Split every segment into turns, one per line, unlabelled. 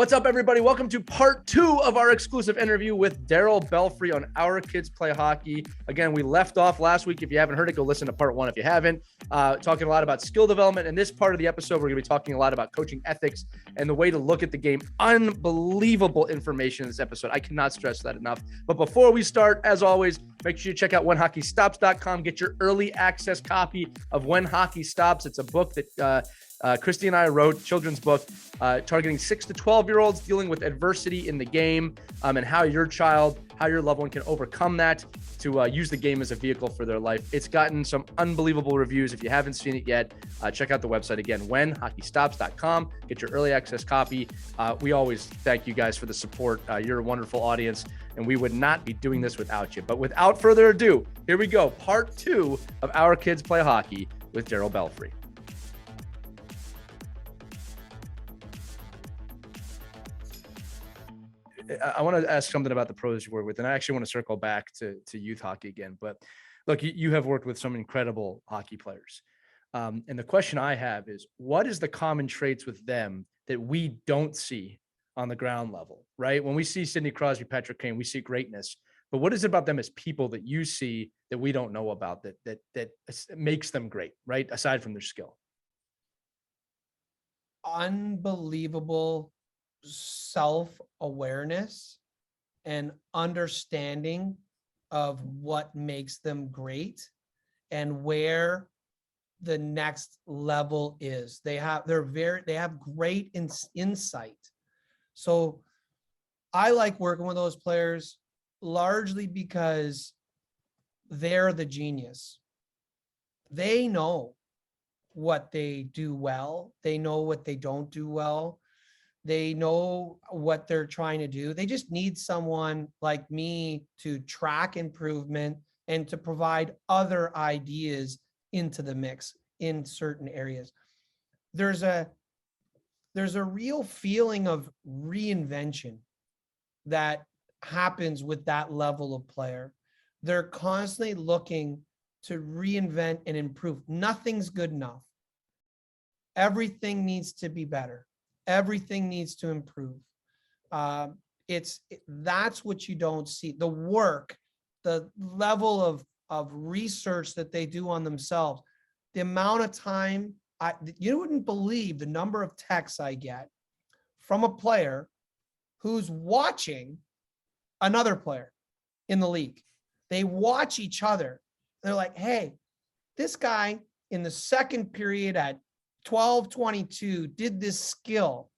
What's up, everybody? Welcome to part 2 of our exclusive interview with Darryl Belfry on Our Kids Play Hockey. Again, we left off last week. If you haven't heard it, go listen to part 1 if you haven't. Talking a lot about skill development. In this part of the episode, we're going to be talking a lot about coaching ethics and the way to look at the game. Unbelievable information in this episode. I cannot stress that enough. But before we start, as always, make sure you check out WhenHockeyStops.com. Get your early access copy of When Hockey Stops. It's a book that Christy and I wrote, children's book, targeting 6 to 12-year-olds dealing with adversity in the game, and how your loved one can overcome that to use the game as a vehicle for their life. It's gotten some unbelievable reviews. If you haven't seen it yet, check out the website again, whenhockeystops.com. Get your early access copy. We always thank you guys for the support. You're a wonderful audience, and we would not be doing this without you. But without further ado, here we go. Part 2 of Our Kids Play Hockey with Darryl Belfry. I want to ask something about the pros you work with, and I actually want to circle back to youth hockey again. But look, you have worked with some incredible hockey players. And the question I have is, what is the common traits with them that we don't see on the ground level, right? When we see Sidney Crosby, Patrick Kane, we see greatness. But what is it about them as people that you see that we don't know about that makes them great, right? Aside from their skill.
Unbelievable self-awareness and understanding of what makes them great and where the next level is. They have great insight. So I like working with those players largely because they're the genius. They know what they do well. They know what they don't do well. They know what they're trying to do. They just need someone like me to track improvement and to provide other ideas into the mix in certain areas. There's a real feeling of reinvention that happens with that level of player. They're constantly looking to reinvent and improve. Nothing's good enough. Everything needs to be better. Everything needs to improve. That's what you don't see. The work, the level of research that they do on themselves, the amount of time, you wouldn't believe the number of texts I get from a player who's watching another player in the league. They watch each other. They're like, hey, this guy in the second period at 12:22 did this skill.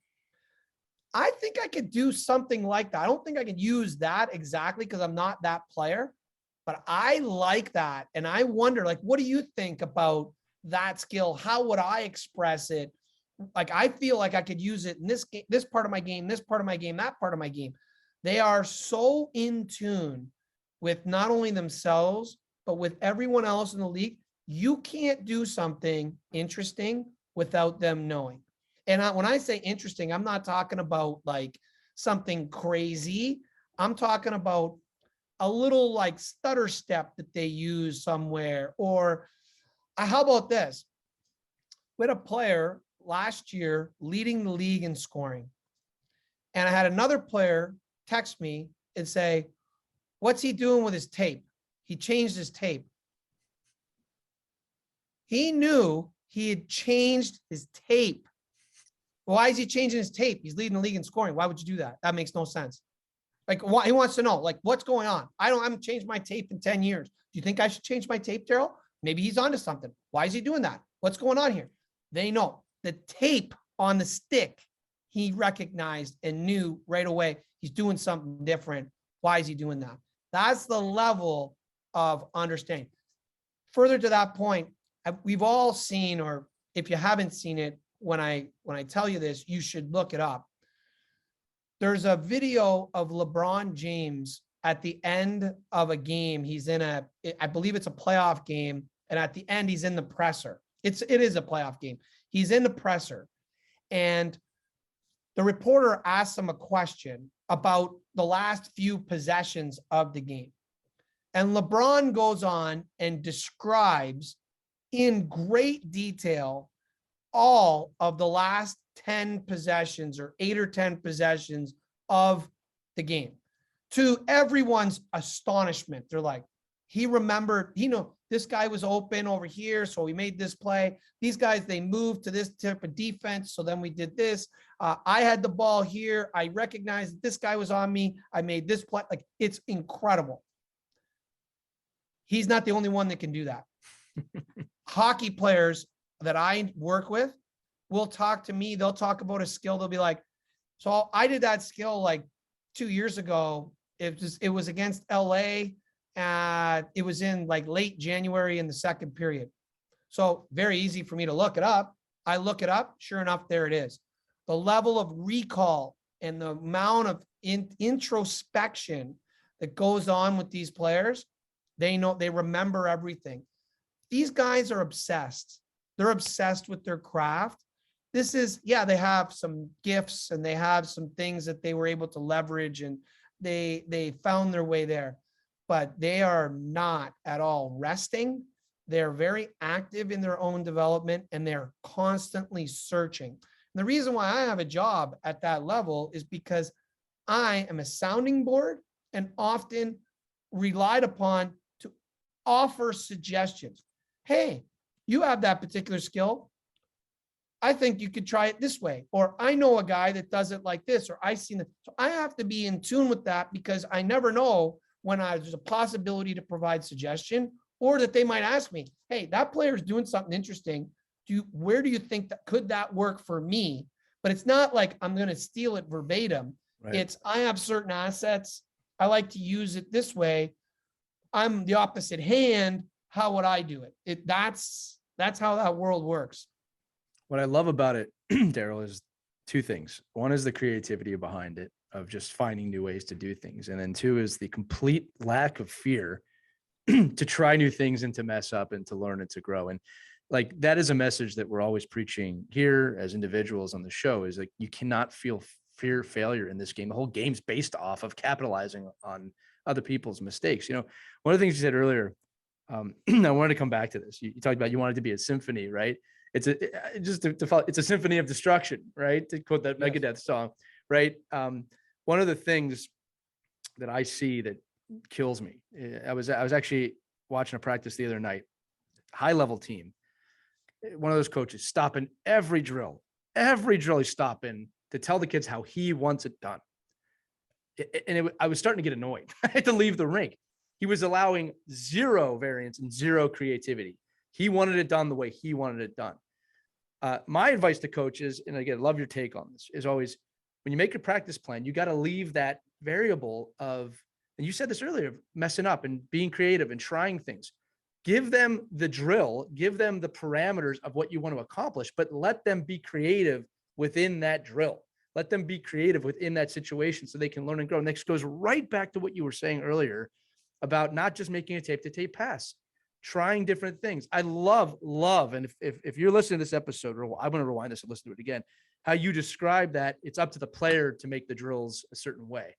I think I could do something like that. I don't think I could use that exactly because I'm not that player, but I like that. And I wonder, like, what do you think about that skill? How would I express it? Like, I feel like I could use it in this game, this part of my game, this part of my game, that part of my game. They are so in tune with not only themselves, but with everyone else in the league. You can't do something interesting without them knowing. And when I say interesting, I'm not talking about like something crazy. I'm talking about a little like stutter step that they use somewhere. Or how about this? We had a player last year leading the league in scoring. And I had another player text me and say, what's he doing with his tape? He changed his tape. He knew he had changed his tape. Why is he changing his tape? He's leading the league in scoring. Why would you do that? That makes no sense. Like, why, he wants to know, like, what's going on? I haven't changed my tape in 10 years. Do you think I should change my tape, Darryl? Maybe he's onto something. Why is he doing that? What's going on here? They know the tape on the stick. He recognized and knew right away he's doing something different. Why is he doing that? That's the level of understanding. Further to that point, we've all seen, or if you haven't seen it, when I tell you this, you should look it up. There's a video of LeBron James at the end of a game. He's in I believe it's a playoff game. And at the end, he's in the presser. It is a playoff game. He's in the presser. And the reporter asks him a question about the last few possessions of the game. And LeBron goes on and describes in great detail all of the last 10 possessions or 8 or 10 possessions of the game. To everyone's astonishment, they're like, he remembered, this guy was open over here, so we made this play. These guys, they moved to this type of defense, so then we did this. I had the ball here. I recognized that this guy was on me. I made this play. Like, it's incredible. He's not the only one that can do that. Hockey players that I work with will talk to me. They'll talk about a skill. They'll be like, so I did that skill like 2 years ago. It was against LA. It was in like late January in the second period. So very easy for me to look it up. I look it up. Sure enough, there it is. The level of recall and the amount of introspection that goes on with these players, they remember everything. These guys are obsessed. They're obsessed with their craft. This is, they have some gifts and they have some things that they were able to leverage and they found their way there, but they are not at all resting. They're very active in their own development and they're constantly searching. And the reason why I have a job at that level is because I am a sounding board and often relied upon to offer suggestions. Hey, you have that particular skill. I think you could try it this way, or I know a guy that does it like this, or I've seen it. So I have to be in tune with that because I never know when there's a possibility to provide suggestion, or that they might ask me, hey, that player is doing something interesting. Where do you think that could that work for me? But it's not like I'm going to steal it verbatim. Right. It's, I have certain assets. I like to use it this way. I'm the opposite hand. How would I do it? That's how that world works.
What I love about it, Darryl, is two things. One is the creativity behind it, of just finding new ways to do things. And then two is the complete lack of fear to try new things and to mess up and to learn and to grow. And like, that is a message that we're always preaching here as individuals on the show, is like, you cannot feel fear failure in this game. The whole game's based off of capitalizing on other people's mistakes. One of the things you said earlier, I wanted to come back to this. You talked about you wanted to be a symphony, right? It's a symphony of destruction, right? To quote that Megadeth song, right? One of the things that I see that kills me, I was actually watching a practice the other night, high level team. One of those coaches stopping every drill he's stopping to tell the kids how he wants it done. I was starting to get annoyed. I had to leave the rink. He was allowing zero variance and zero creativity. He wanted it done the way he wanted it done. My advice to coaches, and again, love your take on this, is always, when you make a practice plan, you got to leave that variable of, and you said this earlier, messing up and being creative and trying things. Give them the drill, give them the parameters of what you want to accomplish, but let them be creative within that drill. Let them be creative within that situation so they can learn and grow. And this goes right back to what you were saying earlier about not just making a tape-to-tape pass, trying different things. I love, and if you're listening to this episode, or I'm going to rewind this and listen to it again, how you describe that it's up to the player to make the drills a certain way.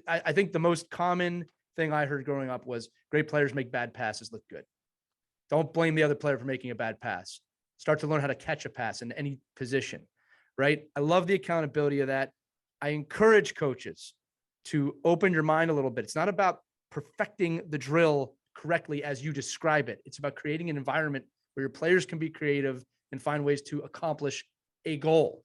I think the most common thing I heard growing up was great players make bad passes look good. Don't blame the other player for making a bad pass. Start to learn how to catch a pass in any position, right? I love the accountability of that. I encourage coaches to open your mind a little bit. It's not about perfecting the drill correctly as you describe it. It's about creating an environment where your players can be creative and find ways to accomplish a goal.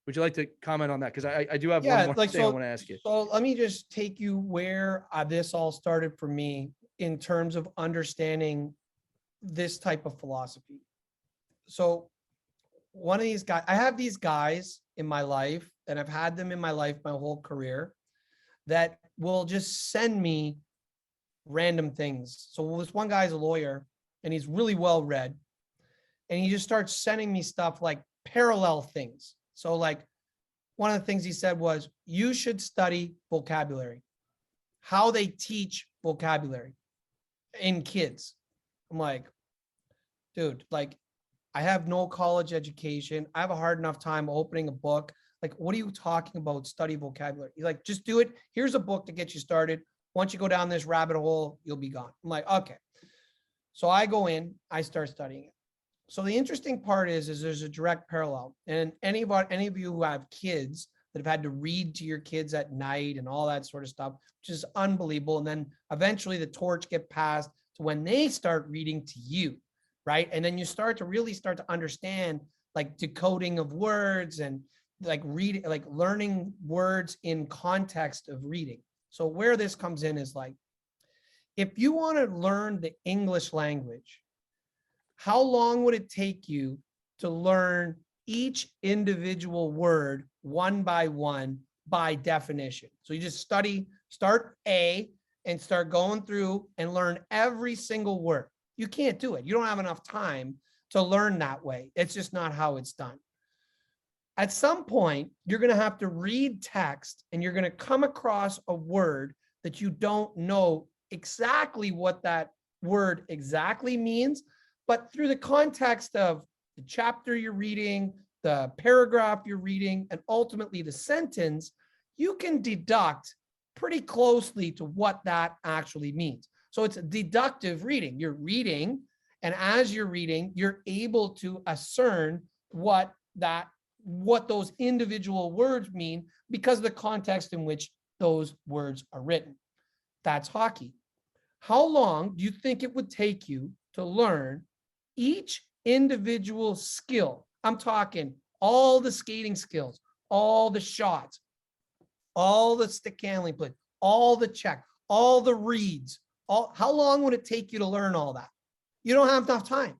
Would you like to comment on that? Because I do have one more thing I want to ask you.
So let me just take you where this all started for me in terms of understanding this type of philosophy. So one of these guys, I have these guys in my life, and I've had them in my life my whole career, that will just send me random things. So this one guy's a lawyer and he's really well read, and he just starts sending me stuff like parallel things. So like, one of the things he said was, you should study vocabulary, how they teach vocabulary in kids. I'm like, dude, like, I have no college education. I have a hard enough time opening a book. Like, what are you talking about? Study vocabulary. He's like, just do it. Here's a book to get you started. Once you go down this rabbit hole, you'll be gone. I'm like, okay. So I go in, I start studying it. So the interesting part is there's a direct parallel. And any of you who have kids that have had to read to your kids at night and all that sort of stuff, which is unbelievable. And then eventually the torch get passed to when they start reading to you, right? And then you start to understand like decoding of words and like reading, like learning words in context of reading. So where this comes in is like, if you want to learn the English language, how long would it take you to learn each individual word one by definition? So you just start A and start going through and learn every single word. You can't do it. You don't have enough time to learn that way. It's just not how it's done. At some point, you're going to have to read text and you're going to come across a word that you don't know exactly what that word exactly means, but through the context of the chapter you're reading, the paragraph you're reading, and ultimately the sentence, you can deduct pretty closely to what that actually means. So it's a deductive reading. You're reading, and as you're reading, you're able to discern what those individual words mean because of the context in which those words are written. That's hockey. How long do you think it would take you to learn each individual skill? I'm talking all the skating skills, all the shots, all the stick handling play, all the check, all the reads. How long would it take you to learn all that? You don't have enough time.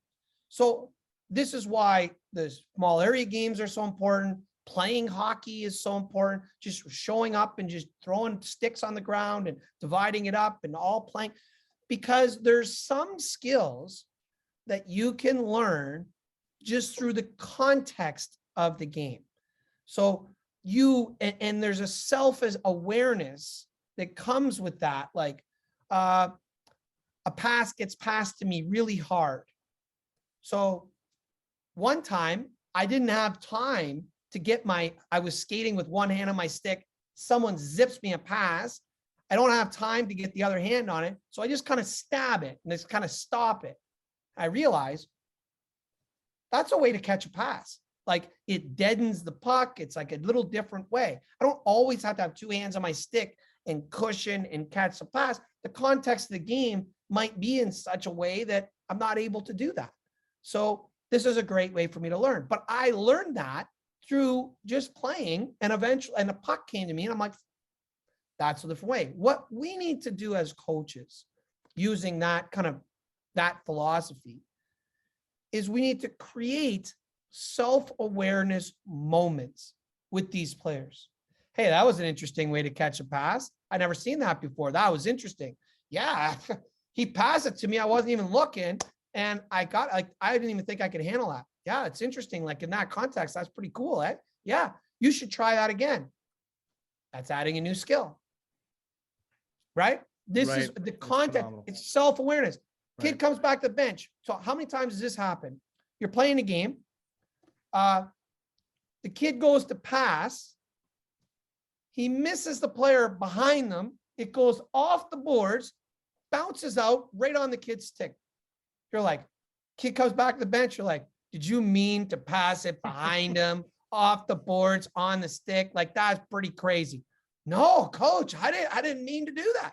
So this is why the small area games are so important. Playing hockey is so important. Just showing up and just throwing sticks on the ground and dividing it up and all playing, because there's some skills that you can learn just through the context of the game. So and there's a self-awareness that comes with that. Like a pass gets passed to me really hard. So one time I didn't have time to I was skating with one hand on my stick. Someone zips me a pass. I don't have time to get the other hand on it. So I just kind of stab it and just kind of stop it. I realize that's a way to catch a pass. Like it deadens the puck. It's like a little different way. I don't always have to have two hands on my stick and cushion and catch the pass. The context of the game might be in such a way that I'm not able to do that. So this is a great way for me to learn. But I learned that through just playing, and eventually, and a puck came to me and I'm like, that's a different way. What we need to do as coaches, using that philosophy, is we need to create self-awareness moments with these players. Hey, that was an interesting way to catch a pass. I never seen that before. That was interesting. Yeah, he passed it to me. I wasn't even looking, and I didn't even think I could handle that. Yeah, it's interesting. Like in that context, that's pretty cool, eh? Yeah, you should try that again. That's adding a new skill, right? This is the context. It's self-awareness. Kid comes back to the bench. So how many times does this happen? You're playing a game. The kid goes to pass. He misses the player behind them. It goes off the boards, bounces out right on the kid's stick. You're like, kid comes back to the bench. You're like, did you mean to pass it behind him, off the boards, on the stick? Like, that's pretty crazy. No, coach, I didn't mean to do that.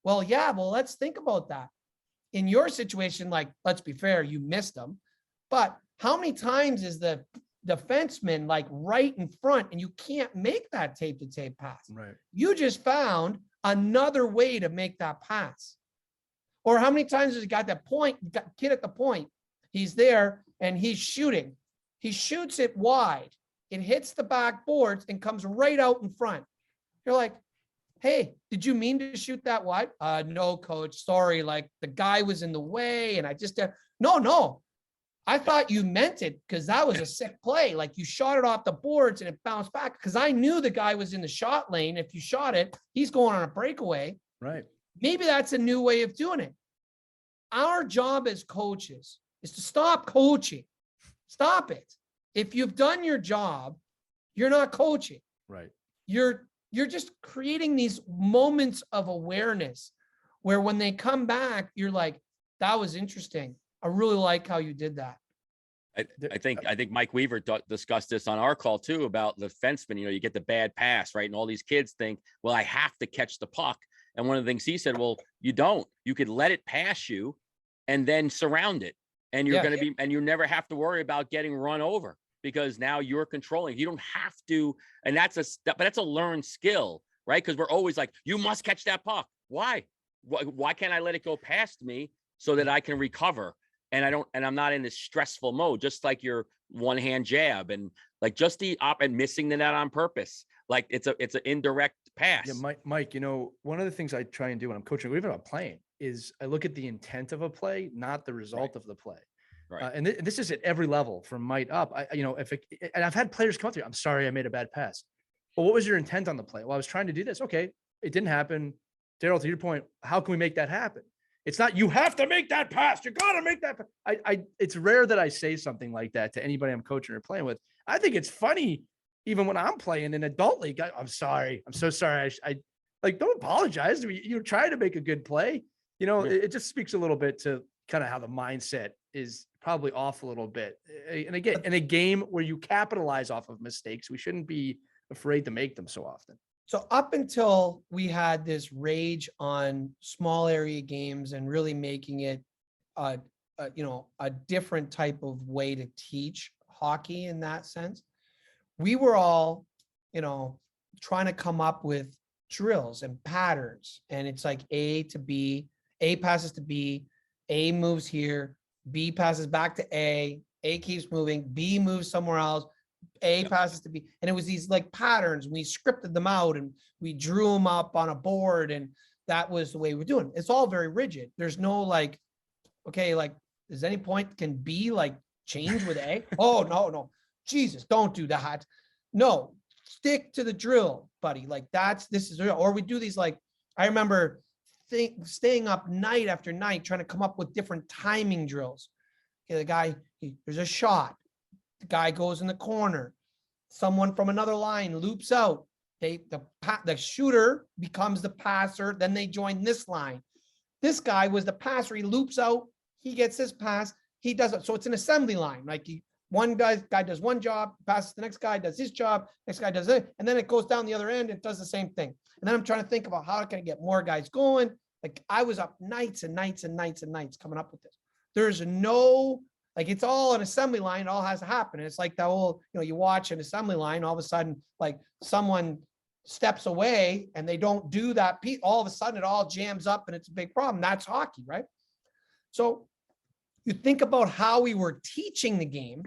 Well, yeah, well, let's think about that. In your situation, like, let's be fair, you missed them. But how many times is the defenseman like right in front and you can't make that tape-to-tape pass?
Right.
You just found another way to make that pass. Or how many times has he got that point, kid at the point, he's there and he's shooting. He shoots it wide. It hits the backboards and comes right out in front. You're like, hey, did you mean to shoot that wide? No, coach, sorry. Like the guy was in the way and I just, no. I thought you meant it because that was a sick play. Like you shot it off the boards and it bounced back because I knew the guy was in the shot lane. If you shot it, he's going on a breakaway.
Right.
Maybe that's a new way of doing it. Our job as coaches is to stop coaching. Stop it. If you've done your job, you're not coaching.
Right.
You're just creating these moments of awareness where when they come back, you're like, that was interesting. I really like how you did that.
I think Mike Weaver discussed this on our call too about the fenceman. You get the bad pass, right? And all these kids think, well, I have to catch the puck. And one of the things he said, well, you don't. You could let it pass you and then surround it. And you're going to be, and you never have to worry about getting run over because now you're controlling. You don't have to. And but that's a learned skill, right? Because we're always like, you must catch that puck. Why? Why can't I let it go past me so that I can recover? And I'm not in this stressful mode, just like your one hand jab and like just and missing the net on purpose. Like it's an indirect pass.
Yeah, Mike, one of the things I try and do when I'm coaching, even about playing, is I look at the intent of a play, not the result of the play.
Right.
And this is at every level from Mike up. And I've had players come up to me, I'm sorry, I made a bad pass. But what was your intent on the play? Well, I was trying to do this. Okay, it didn't happen. Darryl, to your point, how can we make that happen? It's not, you have to make that pass. You got to make that. It's rare that I say something like that to anybody I'm coaching or playing with. I think it's funny, even when I'm playing in adult league. I'm sorry. I'm so sorry. I don't apologize. You're trying to make a good play. It just speaks a little bit to kind of how the mindset is probably off a little bit. And again, in a game where you capitalize off of mistakes, we shouldn't be afraid to make them so often.
So up until we had this rage on small area games and really making it a different type of way to teach hockey in that sense, we were all, trying to come up with drills and patterns. And it's like A to B, A passes to B, A moves here, B passes back to A keeps moving, B moves somewhere else, A passes to B. And it was these like patterns. We scripted them out and we drew them up on a board. And that was the way we're doing. It's all very rigid. There's no like, okay, like, is any point can B like change with A? Oh, no. Jesus, don't do that. No, stick to the drill, buddy. Like or we do these, like, I remember staying up night after night trying to come up with different timing drills. Okay, the guy, there's a shot. The guy goes in the corner. Someone from another line loops out. The shooter becomes the passer. Then they join this line. This guy was the passer. He loops out. He gets his pass. He does it. So it's an assembly line. Like one guy does one job, passes the next guy, does his job. Next guy does it. And then it goes down the other end. It does the same thing. And then I'm trying to think about how can I get more guys going. Like I was up nights and nights and nights and nights coming up with this. There's no, like, it's all an assembly line. It all has to happen. And it's like that whole, you watch an assembly line, all of a sudden, like someone steps away and they don't do that piece. All of a sudden it all jams up and it's a big problem. That's hockey, right? So you think about how we were teaching the game,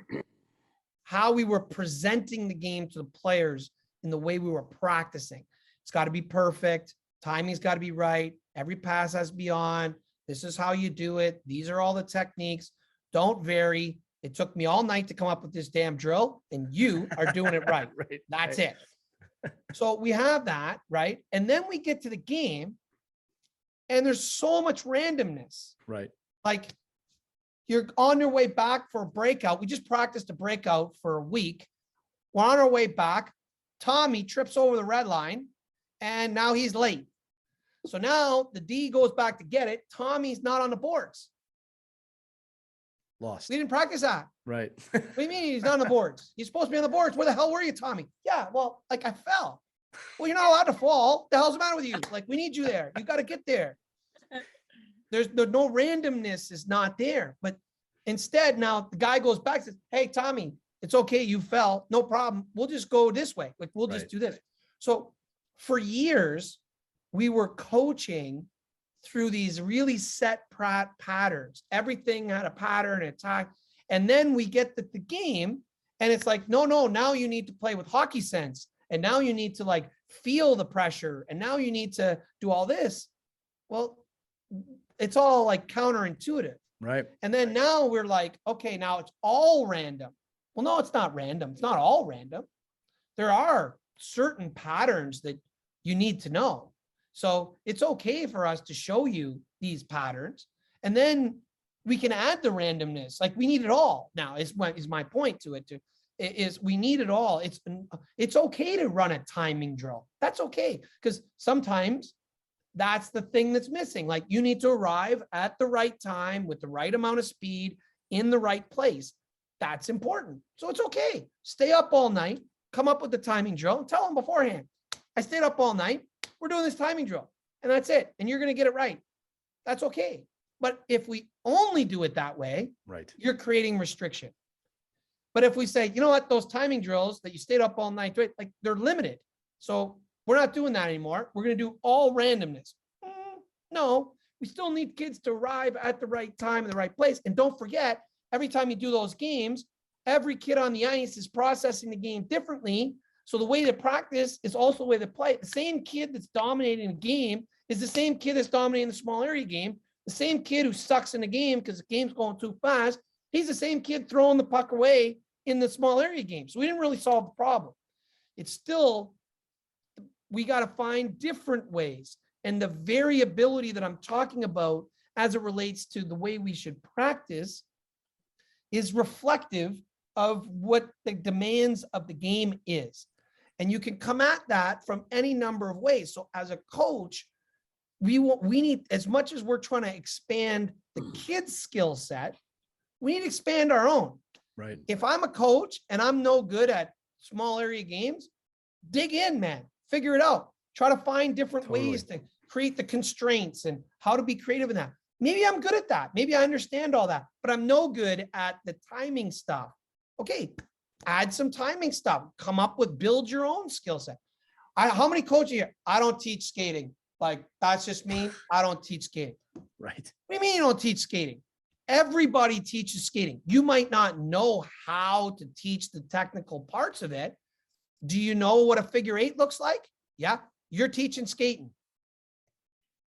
how we were presenting the game to the players in the way we were practicing. It's got to be perfect. Timing's got to be right. Every pass has to be on. This is how you do it. These are all the techniques. Don't vary. It took me all night to come up with this damn drill, and you are doing it right.
Right.
That's it. So we have that, right? And then we get to the game, and there's so much randomness.
Right.
Like you're on your way back for a breakout. We just practiced a breakout for a week. We're on our way back. Tommy trips over the red line, and now he's late. So now the D goes back to get it. Tommy's not on the boards.
Lost.
We didn't practice that.
Right.
What do you mean he's not on the boards? He's supposed to be on the boards. Where the hell were you, Tommy? Yeah, well, like I fell. Well, you're not allowed to fall. The hell's the matter with you? Like, we need you there. You got to get there. There's no randomness is not there. But instead, now the guy goes back and says, hey, Tommy, it's okay. You fell. No problem. We'll just go this way. Like, we'll just do this. So for years, we were coaching through these really set patterns. Everything had a pattern and time. And then we get the game and it's like, no, now you need to play with hockey sense. And now you need to like feel the pressure. And now you need to do all this. Well, it's all like counterintuitive.
Right.
And then now we're like, okay, now it's all random. Well, no, it's not random. It's not all random. There are certain patterns that you need to know. So it's okay for us to show you these patterns, and then we can add the randomness. Like we need it all. Now is my point to it. Is we need it all. It's okay to run a timing drill. That's okay, because sometimes that's the thing that's missing. Like you need to arrive at the right time with the right amount of speed in the right place. That's important. So it's okay. Stay up all night, come up with the timing drill, and tell them beforehand, I stayed up all night. We're doing this timing drill, and that's it. And you're going to get it right. That's okay. But if we only do it that way,
right,
you're creating restriction. But if we say, you know what, those timing drills that you stayed up all night, like they're limited. So we're not doing that anymore. We're going to do all randomness. No, we still need kids to arrive at the right time in the right place. And don't forget, every time you do those games, every kid on the ice is processing the game differently. So the way to practice is also the way to play. The same kid that's dominating a game is the same kid that's dominating the small area game. The same kid who sucks in the game because the game's going too fast, he's the same kid throwing the puck away in the small area game. So we didn't really solve the problem. It's still, we got to find different ways. And the variability that I'm talking about as it relates to the way we should practice is reflective of what the demands of the game is. And you can come at that from any number of ways. So as a coach, we need, as much as we're trying to expand the kids' skill set, we need to expand our own.
right.
If I'm a coach and I'm no good at small area games, dig in, man, figure it out. Try to find different ways to create the constraints and how to be creative in that. Maybe I'm good at that. Maybe I understand all that, but I'm no good at the timing stuff. Okay, add some timing stuff. Come up with, build your own skill set. How many coaches here? I don't teach skating. Like, that's just me. I don't teach skating.
Right.
What do you mean you don't teach skating? Everybody teaches skating. You might not know how to teach the technical parts of it. Do you know what a figure eight looks like? Yeah, you're teaching skating.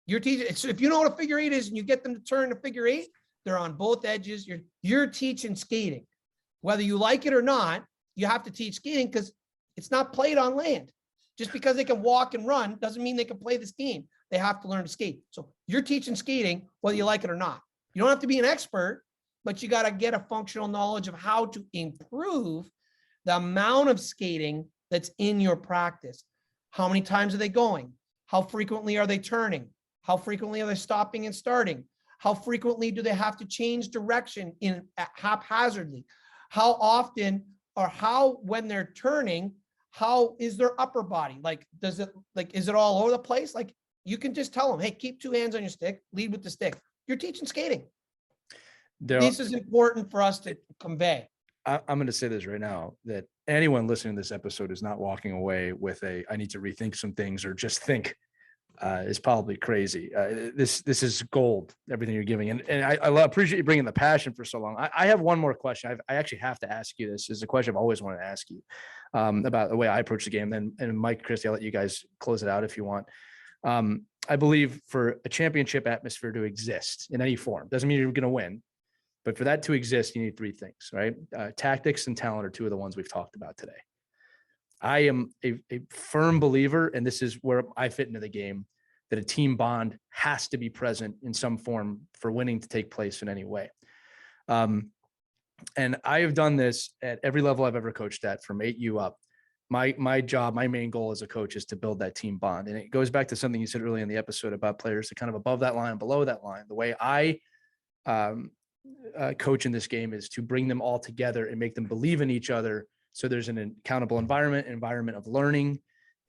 You're teaching. So if you know what a figure eight is and you get them to turn a figure eight, they're on both edges. You're teaching skating. Whether you like it or not, you have to teach skating because it's not played on land. Just because they can walk and run doesn't mean they can play this game. They have to learn to skate. So you're teaching skating whether you like it or not. You don't have to be an expert, but you got to get a functional knowledge of how to improve the amount of skating that's in your practice. How many times are they going? How frequently are they turning? How frequently are they stopping and starting? How frequently do they have to change direction in haphazardly? How often, or how, when they're turning, how is their upper body? Like, is it all over the place? Like, you can just tell them, hey, keep two hands on your stick, lead with the stick. You're teaching skating. This is important for us to convey.
I'm going to say this right now, that anyone listening to this episode is not walking away with I need to rethink some things or just think is probably crazy. This is gold, everything you're giving. And I appreciate you bringing the passion for so long. I have one more question. I actually have to ask you this. This is a question I've always wanted to ask you about the way I approach the game. And Mike, Christy, I'll let you guys close it out if you want. I believe for a championship atmosphere to exist in any form, doesn't mean you're going to win, but for that to exist, you need three things, right? Tactics and talent are two of the ones we've talked about today. I am a firm believer, and this is where I fit into the game, that a team bond has to be present in some form for winning to take place in any way. And I have done this at every level I've ever coached at, from 8U up. My job, my main goal as a coach is to build that team bond. And it goes back to something you said earlier in the episode about players that kind of above that line, below that line. The way I coach in this game is to bring them all together and make them believe in each other. So there's an accountable environment, an environment of learning,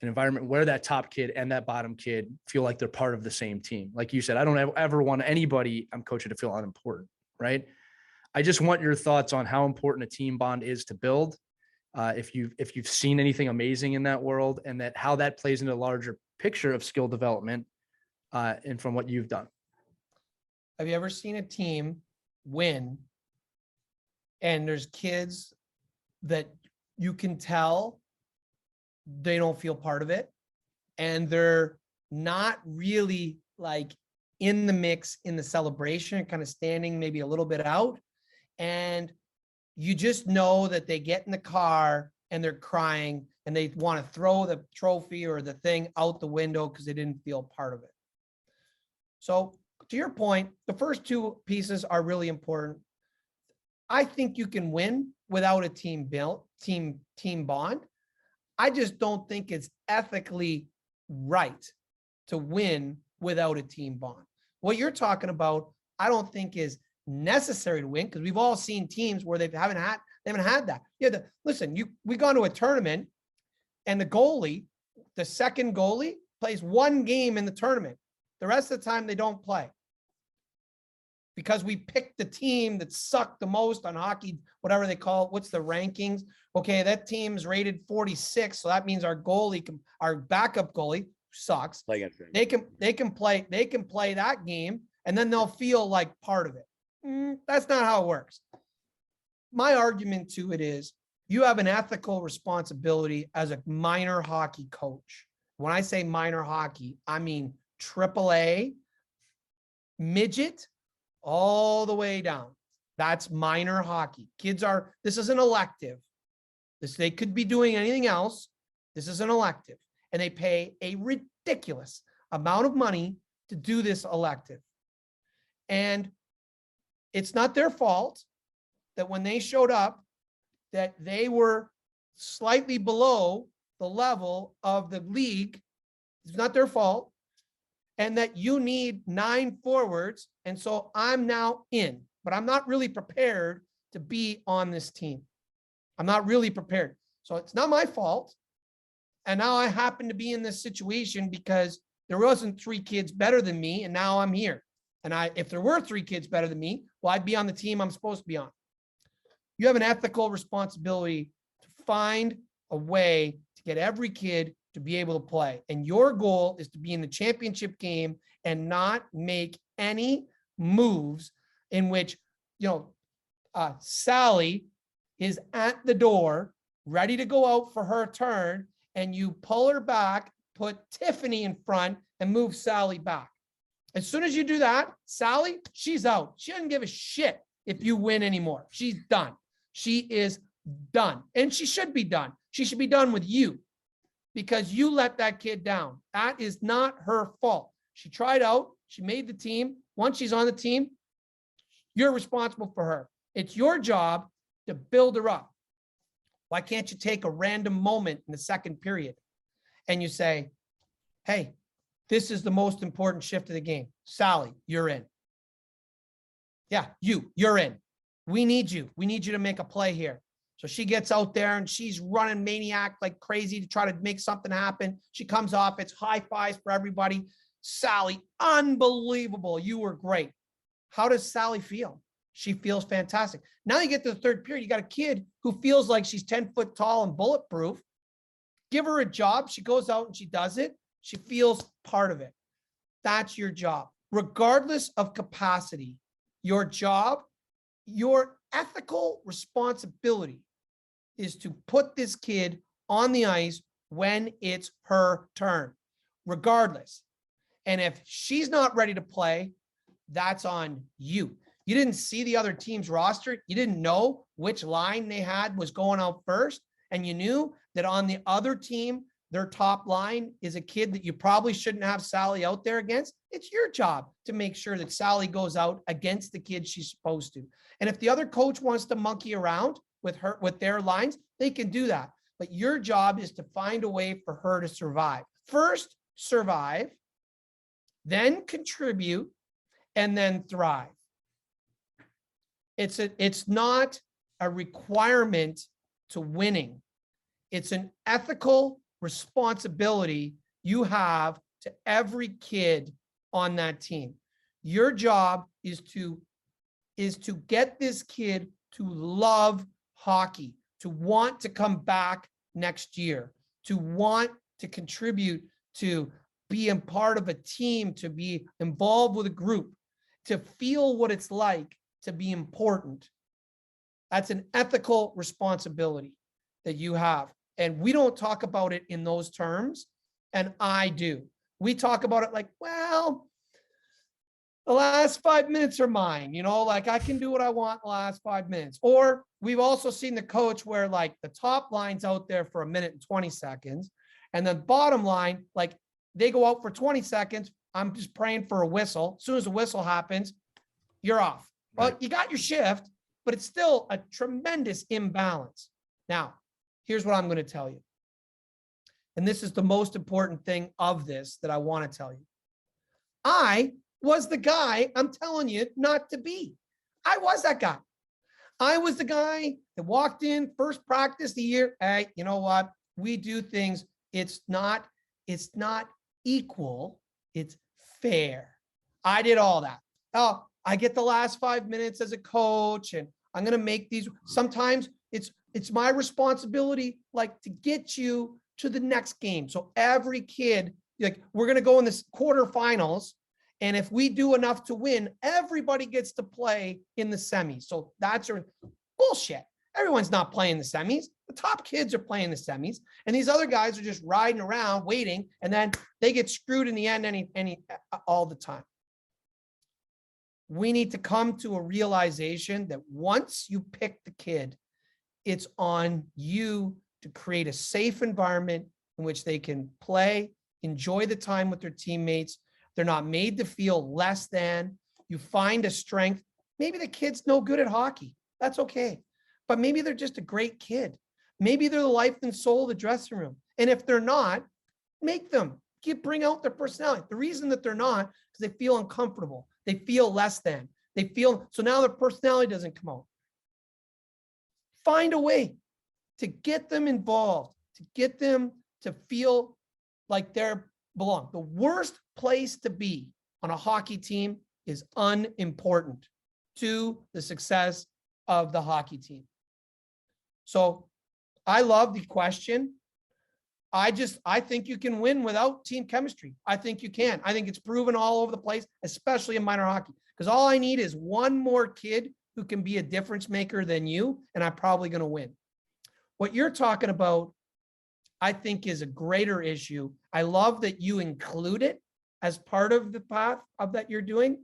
an environment where that top kid and that bottom kid feel like they're part of the same team. Like you said, I don't ever want anybody I'm coaching to feel unimportant, right? I just want your thoughts on how important a team bond is to build. If you've seen anything amazing in that world, and that how that plays into a larger picture of skill development, and from what you've done.
Have you ever seen a team win and there's kids that you can tell they don't feel part of it, and they're not really like in the mix, in the celebration, kind of standing maybe a little bit out, and you just know that they get in the car and they're crying and they want to throw the trophy or the thing out the window because they didn't feel part of it. So to your point, the first two pieces are really important. I think you can win without a team bond. I just don't think it's ethically right to win without a team bond. What you're talking about, I don't think is necessary to win, because we've all seen teams where they haven't had that. Yeah, listen, we gone to a tournament and the second goalie plays one game in the tournament. The rest of the time they don't play because we picked the team that sucked the most on hockey, whatever they call it. What's the rankings? Okay, that team's rated 46. So that means our backup goalie sucks. They can play that game and then they'll feel like part of it. That's not how it works. My argument to it is you have an ethical responsibility as a minor hockey coach. When I say minor hockey, I mean AAA, midget, all the way down. That's minor hockey. This is an elective. They could be doing anything else. This is an elective. And they pay a ridiculous amount of money to do this elective. And it's not their fault that when they showed up, that they were slightly below the level of the league. It's not their fault. And that you need 9 forwards. And so I'm now in, but I'm not really prepared to be on this team. I'm not really prepared. So it's not my fault. And now I happen to be in this situation because there wasn't 3 kids better than me. And now I'm here. And if there were 3 kids better than me, well, I'd be on the team I'm supposed to be on. You have an ethical responsibility to find a way to get every kid to be able to play. And your goal is to be in the championship game and not make any moves in which, Sally is at the door, ready to go out for her turn, and you pull her back, put Tiffany in front, and move Sally back. As soon as you do that, Sally, she's out. She doesn't give a shit if you win anymore. She's done. She is done. And she should be done. She should be done with you because you let that kid down. That is not her fault. She tried out. She made the team. Once she's on the team, you're responsible for her. It's your job to build her up. Why can't you take a random moment in the second period and you say, hey, this is the most important shift of the game. Sally, you're in. Yeah, you're in. We need you. We need you to make a play here. So she gets out there and she's running maniac like crazy to try to make something happen. She comes off. It's high fives for everybody. Sally, unbelievable. You were great. How does Sally feel? She feels fantastic. Now you get to the third period. You got a kid who feels like she's 10 foot tall and bulletproof. Give her a job. She goes out and she does it. She feels part of it. That's your job. Regardless of capacity, your job, your ethical responsibility is to put this kid on the ice when it's her turn, regardless. And if she's not ready to play, that's on you. You didn't see the other team's roster. You didn't know which line they had was going out first. And you knew that on the other team, their top line is a kid that you probably shouldn't have Sally out there against. It's your job to make sure that Sally goes out against the kid she's supposed to. And if the other coach wants to monkey around with their lines, they can do that. But your job is to find a way for her to survive. First, survive, then contribute, and then thrive. It's not a requirement to winning. It's an ethical responsibility you have to every kid on that team. Your job is to get this kid to love hockey, to want to come back next year, to want to contribute, to be a part of a team, to be involved with a group, to feel what it's like to be important. That's an ethical responsibility that you have. And we don't talk about it in those terms. And I do. We talk about it like, well, the last 5 minutes are mine, like I can do what I want the last 5 minutes. Or we've also seen the coach where like the top line's out there for 1 minute and 20 seconds. And the bottom line, like they go out for 20 seconds. I'm just praying for a whistle. As soon as the whistle happens, you're off. Well, you got your shift, but it's still a tremendous imbalance. Now, here's what I'm going to tell you. And this is the most important thing of this that I want to tell you. I was the guy I'm telling you not to be. I was that guy. I was the guy that walked in first practice of the year. Hey, you know what? We do things. It's not equal. It's fair. I did all that. Oh, I get the last 5 minutes as a coach, and I'm going to make these. Sometimes it's my responsibility, like, to get you to the next game. So every kid, like, we're going to go in this quarterfinals, and if we do enough to win, everybody gets to play in the semis. So that's bullshit. Everyone's not playing the semis. The top kids are playing the semis, and these other guys are just riding around waiting, and then they get screwed in the end all the time. We need to come to a realization that once you pick the kid, it's on you to create a safe environment in which they can play, enjoy the time with their teammates. They're not made to feel less than. You find a strength. Maybe the kid's no good at hockey. That's okay. But maybe they're just a great kid. Maybe they're the life and soul of the dressing room. And if they're not, make them. Bring out their personality. The reason that they're not is they feel uncomfortable. They feel less than. So now their personality doesn't come out. Find a way to get them involved, to get them to feel like they're belong. The worst place to be on a hockey team is unimportant to the success of the hockey team. So I love the question. I think you can win without team chemistry. I think you can. I think it's proven all over the place, especially in minor hockey, because all I need is one more kid who can be a difference maker than you, and I'm probably going to win. What you're talking about, I think, is a greater issue. I love that you include it as part of the path of that you're doing,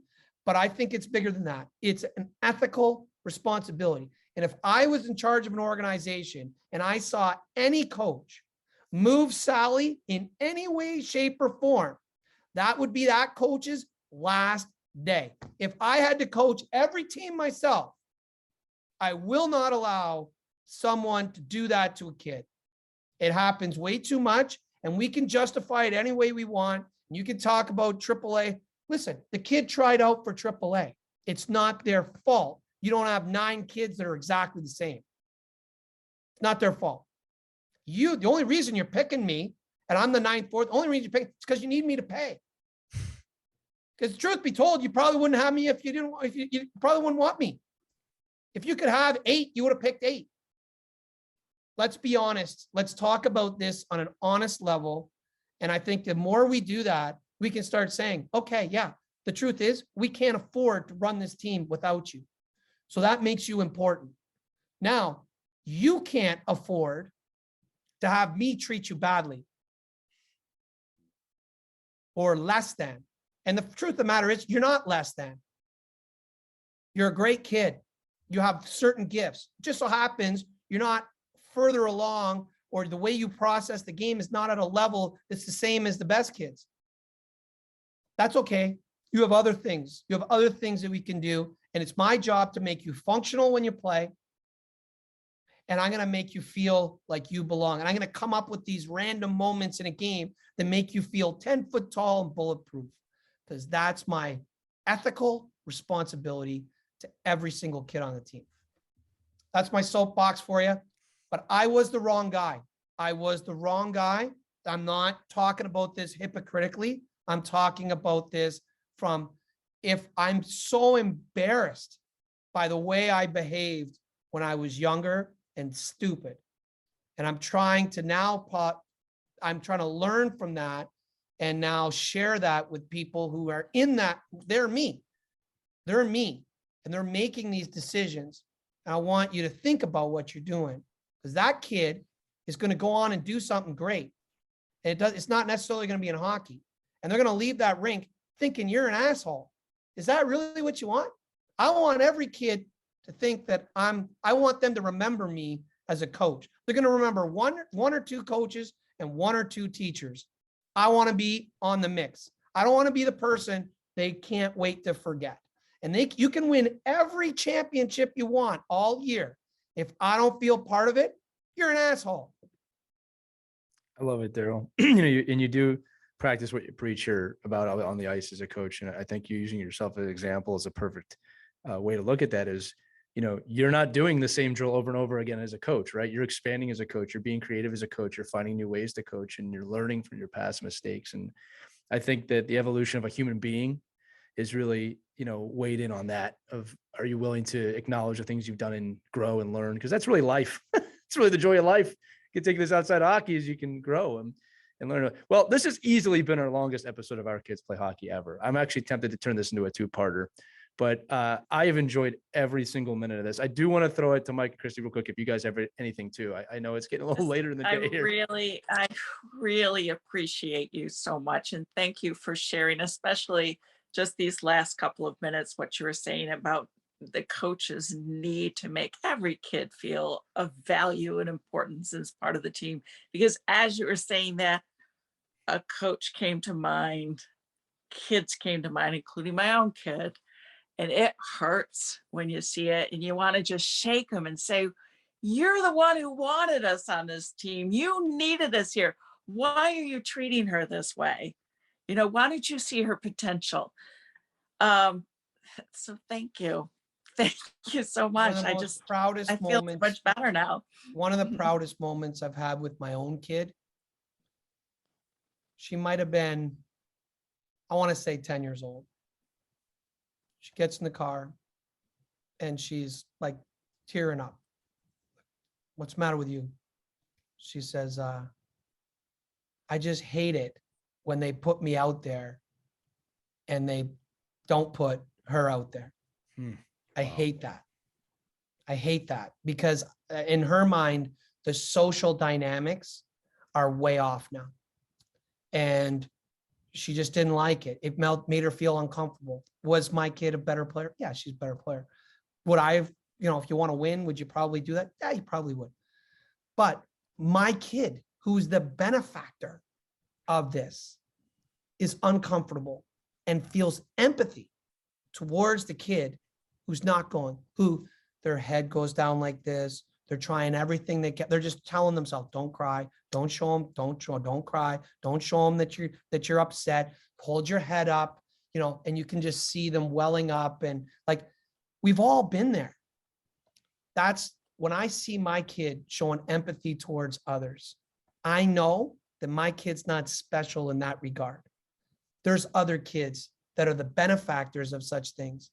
but I think it's bigger than that. It's an ethical responsibility. And if I was in charge of an organization and I saw any coach move Sally in any way, shape, or form, that would be that coach's last day. If I had to coach every team myself, I will not allow someone to do that to a kid. It happens way too much, and we can justify it any way we want. You can talk about AAA. Listen, the kid tried out for AAA. It's not their fault. You don't have 9 kids that are exactly the same. It's not their fault. The only reason you're picking me, and I'm the 9th, 4th, the only reason you're picking is because you need me to pay. Because truth be told, you probably wouldn't have me if you didn't. If you probably wouldn't want me. If you could have 8, you would have picked 8. Let's be honest. Let's talk about this on an honest level. And I think the more we do that, we can start saying, okay, yeah, the truth is we can't afford to run this team without you. So that makes you important. Now, you can't afford to have me treat you badly or less than. And the truth of the matter is, you're not less than. You're a great kid. You have certain gifts. It just so happens you're not further along, or the way you process the game is not at a level that's the same as the best kids. That's okay. You have other things. You have other things that we can do. And it's my job to make you functional when you play. And I'm going to make you feel like you belong. And I'm going to come up with these random moments in a game that make you feel 10 foot tall and bulletproof, because that's my ethical responsibility to every single kid on the team. That's my soapbox for you. But I was the wrong guy. I was the wrong guy. I'm not talking about this hypocritically. I'm talking about this from, if I'm so embarrassed by the way I behaved when I was younger and stupid. And I'm trying to learn from that and now share that with people who are in that. They're me. And they're making these decisions. And I want you to think about what you're doing, because that kid is going to go on and do something great. And it's not necessarily going to be in hockey. And they're going to leave that rink thinking you're an asshole. Is that really what you want? I want every kid to think that I want them to remember me as a coach. They're going to remember one or two coaches and 1 or 2 teachers. I want to be on the mix. I don't want to be the person they can't wait to forget. And you can win every championship you want all year. If I don't feel part of it, you're an asshole.
I love it, Darryl. You do practice what you preach here about on the ice as a coach. And I think you using yourself as an example is a perfect way to look at that is, you're not doing the same drill over and over again as a coach, right? You're expanding as a coach. You're being creative as a coach. You're finding new ways to coach, and you're learning from your past mistakes. And I think that the evolution of a human being is really, weighed in on that of, are you willing to acknowledge the things you've done and grow and learn? Because that's really life. It's really the joy of life. You can take this outside of hockey as you can grow and learn. Well, this has easily been our longest episode of Our Kids Play Hockey ever. I'm actually tempted to turn this into a 2-parter, but I have enjoyed every single minute of this. I do want to throw it to Mike and Christy real quick if you guys have anything too. I know it's getting a little later in the day here.
I really appreciate you so much. And thank you for sharing, especially just these last couple of minutes, what you were saying about the coaches need to make every kid feel of value and importance as part of the team. Because as you were saying that, a coach came to mind, kids came to mind, including my own kid. And it hurts when you see it and you want to just shake them and say, you're the one who wanted us on this team. You needed us here. Why are you treating her this way? Why don't you see her potential? So thank you. Thank you so much. I feel so much better now.
One of the proudest moments I've had with my own kid. She might have been, I want to say 10 years old. She gets in the car and she's like tearing up. What's the matter with you? She says, I just hate it when they put me out there and they don't put her out there. I hate that. I hate that because in her mind, the social dynamics are way off now. And she just didn't like it. It made her feel uncomfortable. Was my kid a better player? Yeah, she's a better player. Would I have, if you want to win, would you probably do that? Yeah, you probably would. But my kid, who's the benefactor of this, is uncomfortable and feels empathy towards the kid who's not going, who their head goes down like this. They're trying everything they can. They're just telling themselves, don't cry, don't show them, don't cry, don't show them that you're upset, hold your head up, and you can just see them welling up. And like, we've all been there. That's when I see my kid showing empathy towards others, I know that my kid's not special in that regard. There's other kids that are the benefactors of such things,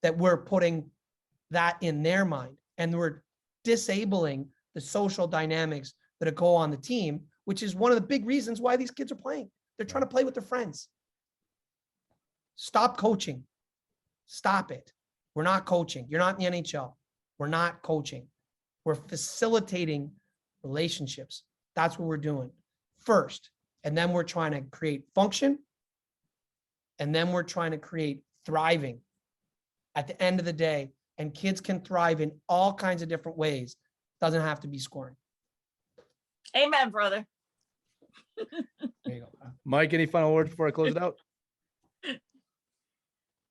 that we're putting that in their mind, and we're disabling the social dynamics that go on the team, which is one of the big reasons why these kids are playing. They're trying to play with their friends. Stop coaching. Stop it. We're not coaching. You're not in the NHL. We're not coaching. We're facilitating relationships. That's what we're doing first. And then we're trying to create function. And then we're trying to create thriving at the end of the day. And kids can thrive in all kinds of different ways. Doesn't have to be scoring.
Amen, brother.
There you go. Mike, any final words before I close it out?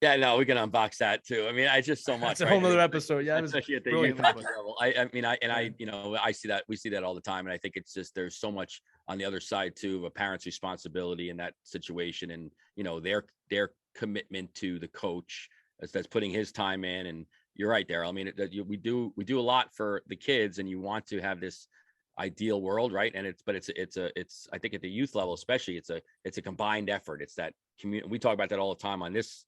Yeah, no, we can unbox that too. I mean, I just so much.
It's a whole nother episode. Yeah,
especially at the youth hockey level. I mean, I see that. We see that all the time, and I think it's just there's so much on the other side too of a parent's responsibility in that situation, and their commitment to the coach that's putting his time in. And you're right, Darryl. I mean, we do a lot for the kids, and you want to have this ideal world, right? And it's I think at the youth level especially, it's a combined effort. It's that community. We talk about that all the time on this.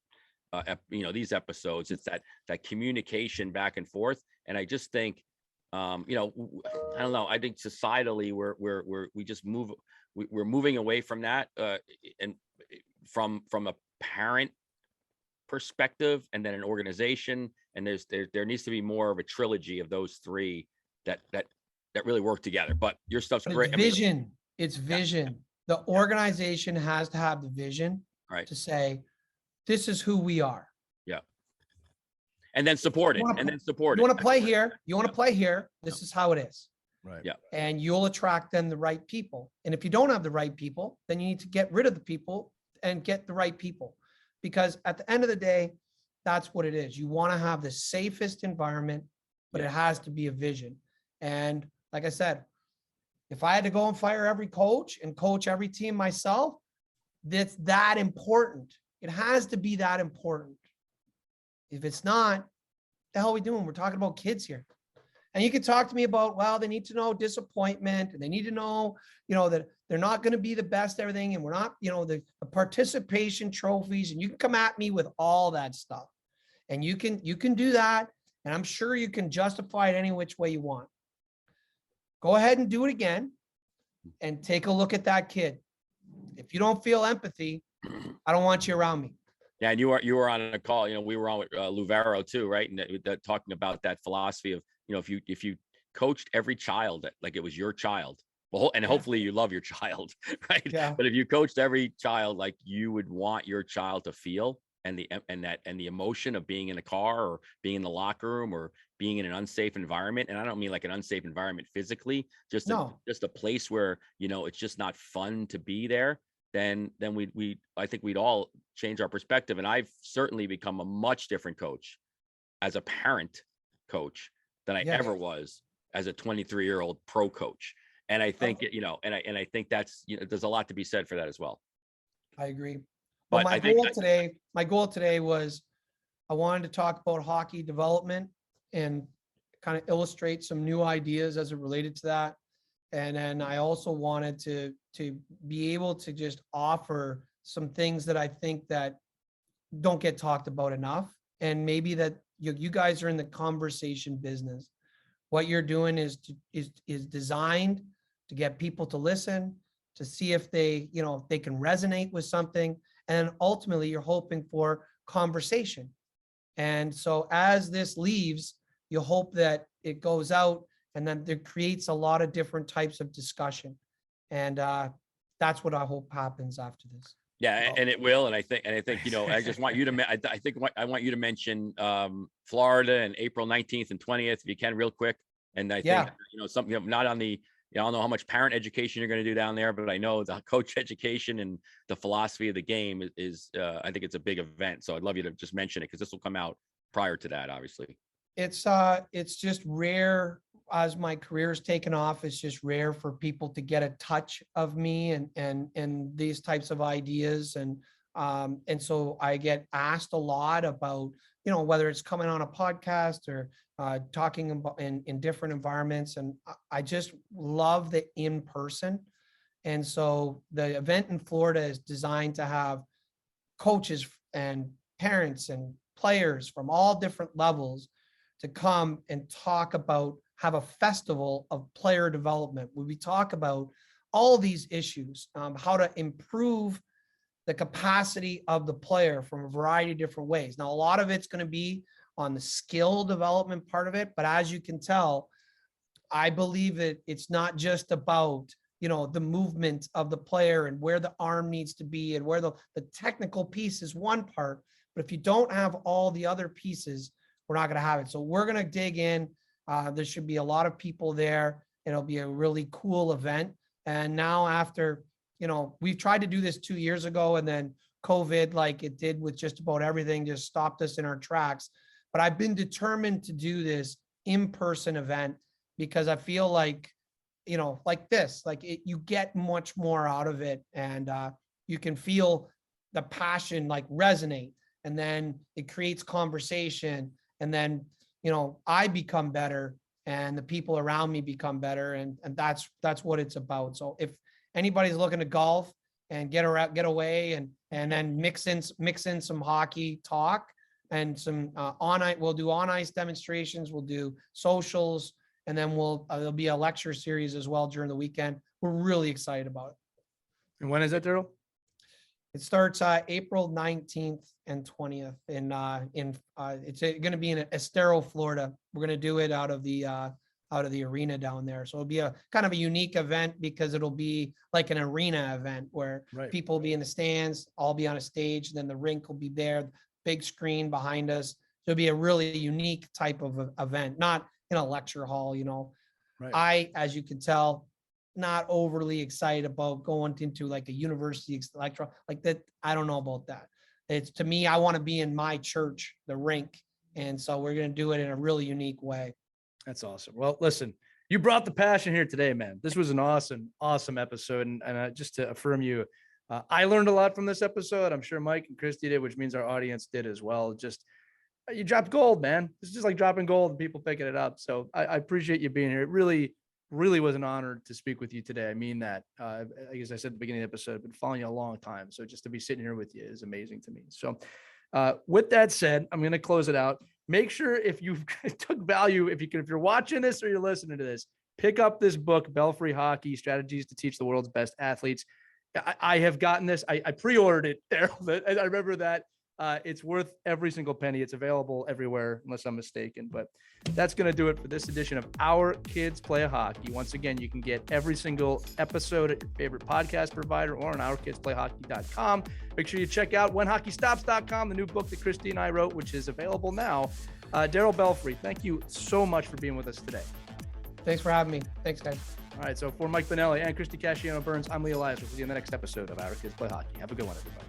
These episodes, it's that communication back and forth. And I just think, I don't know. I think societally we're moving away from that, and from a parent perspective, and then an organization. And there needs to be more of a trilogy of those three that really work together. But your stuff's great.
Vision. It's vision. The organization has to have the vision,
right,
to say, this is who we are.
Yeah. And then support it. You
want to play here. You want to play here. This is how it is.
Right.
Yeah.
And you'll attract then the right people. And if you don't have the right people, then you need to get rid of the people and get the right people. Because at the end of the day, that's what it is. You want to have the safest environment, but it has to be a vision. And like I said, if I had to go and fire every coach and coach every team myself, that's that important. It has to be that important. If it's not, the hell are we doing? We're talking about kids here. And you can talk to me about, well, they need to know disappointment and they need to know, that they're not going to be the best everything. And we're not, the participation trophies, and you can come at me with all that stuff, and you can do that. And I'm sure you can justify it any which way you want. Go ahead and do it again and take a look at that kid. If you don't feel empathy, I don't want you around me.
Yeah, and you were on a call. We were on with Luvero too, right? And that talking about that philosophy of, if you coached every child like it was your child, well, and hopefully you love your child, right?
Yeah.
But if you coached every child like you would want your child to feel, and the emotion of being in a car or being in the locker room or being in an unsafe environment, and I don't mean like an unsafe environment physically, just a place where it's just not fun to be there, then I think we'd all change our perspective. And I've certainly become a much different coach as a parent coach than I ever was as a 23-year-old pro coach. And I think, and I think that's, there's a lot to be said for that as well.
I agree.
But
my goal today was I wanted to talk about hockey development and kind of illustrate some new ideas as it related to that. And then I also wanted to be able to just offer some things that I think that don't get talked about enough. And maybe that you guys are in the conversation business. What you're doing is designed to get people to listen, to see if they, if they can resonate with something. And ultimately you're hoping for conversation. And so as this leaves, you hope that it goes out and then there creates a lot of different types of discussion. And that's what I hope happens after this.
Yeah, and it will. And I think, I just want you to, I want you to mention Florida and April 19th and 20th, if you can, real quick. And I think, something not on the, I don't know how much parent education you're going to do down there, but I know the coach education and the philosophy of the game is I think it's a big event. So I'd love you to just mention it, because this will come out prior to that, obviously.
It's just rare as my career's taken off. It's just rare for people to get a touch of me and these types of ideas. And so I get asked a lot about, whether it's coming on a podcast or talking about in different environments. And I just love the in-person. And so the event in Florida is designed to have coaches and parents and players from all different levels to come and talk about, have a festival of player development where we talk about all these issues, how to improve the capacity of the player from a variety of different ways. Now, a lot of it's going to be on the skill development part of it, but as you can tell, I believe that it's not just about, the movement of the player and where the arm needs to be and where the technical piece is one part, but if you don't have all the other pieces, we're not going to have it. So we're going to dig in. There should be a lot of people there. It'll be a really cool event. And now after, we've tried to do this 2 years ago, and then COVID, like it did with just about everything, just stopped us in our tracks. But I've been determined to do this in-person event because I feel like, like this, you get much more out of it, and you can feel the passion like resonate, and then it creates conversation, and then, I become better and the people around me become better. And that's what it's about. So if anybody's looking to golf and get away and then mix in some hockey talk and some we'll do on ice demonstrations, we'll do socials, and then there'll be a lecture series as well during the weekend. We're really excited about it.
And when is that, Darryl?
It starts April 19th and 20th it's going to be in Estero, Florida. We're going to do it out of the arena down there. So it'll be a kind of a unique event because it'll be like an arena event where people will be in the stands, I'll be on a stage, then the rink will be there, big screen behind us. So it'll be a really unique type of event, not in a lecture hall, I, as you can tell, not overly excited about going into like a university lecture like that. I don't know about that. It's, to me, I want to be in my church, the rink. And so we're going to do it in a really unique way.
That's awesome. Well, listen, you brought the passion here today, man. This was an awesome episode. And just to affirm you, I learned a lot from this episode. I'm sure Mike and Christy did, which means our audience did as well. Just You dropped gold, man. It's just like dropping gold and people picking it up. So I appreciate you being here. It really was an honor to speak with you today. I mean that. As I said at the beginning of the episode, I've been following you a long time. So just to be sitting here with you is amazing to me. So with that said, I'm going to close it out. Make sure if you took value, if you're watching this or you're listening to this, pick up this book, Belfry Hockey: Strategies to Teach the World's Best Athletes. I have gotten this. I pre-ordered it, Darryl. I remember that. It's worth every single penny. It's available everywhere, unless I'm mistaken. But that's going to do it for this edition of Our Kids Play Hockey. Once again, you can get every single episode at your favorite podcast provider or on ourkidsplayhockey.com. Make sure you check out whenhockeystops.com, the new book that Christy and I wrote, which is available now. Darryl Belfry, thank you so much for being with us today.
Thanks for having me. Thanks, guys.
All right, so for Mike Benelli and Christy Casciano Burns, I'm Lee Elias. We'll see you in the next episode of Our Kids Play Hockey. Have a good one, everybody.